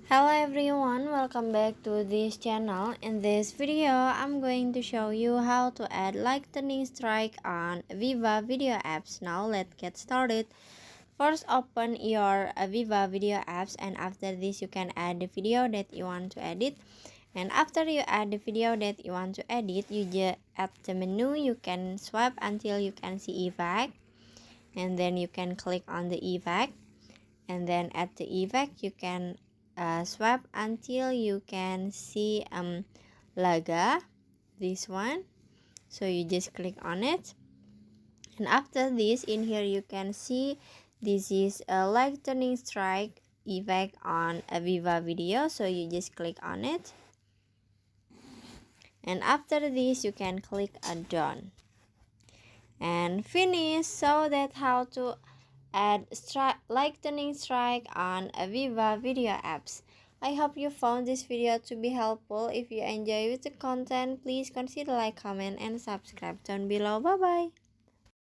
Hello everyone, welcome back to this channel. In this video, I'm going to show you how to add lightning strike on VivaVideo apps. Now let's get started. First, open your VivaVideo apps, and after this you can add the video that you want to edit. And after you add the video that you want to edit, you just at the menu, you can swipe until you can see effect, and then you can click on the effect, and then at the effect you can swipe until you can see laga, this one. So you just click on it, and after this in here you can see this is a lightning strike effect on a VivaVideo. So you just click on it, and after this you can click a done and finish. So that's how to add lightning strike on a VivaVideo apps. I hope you found this video to be helpful. If you enjoy with the content, please consider like, comment, and subscribe down below. Bye bye.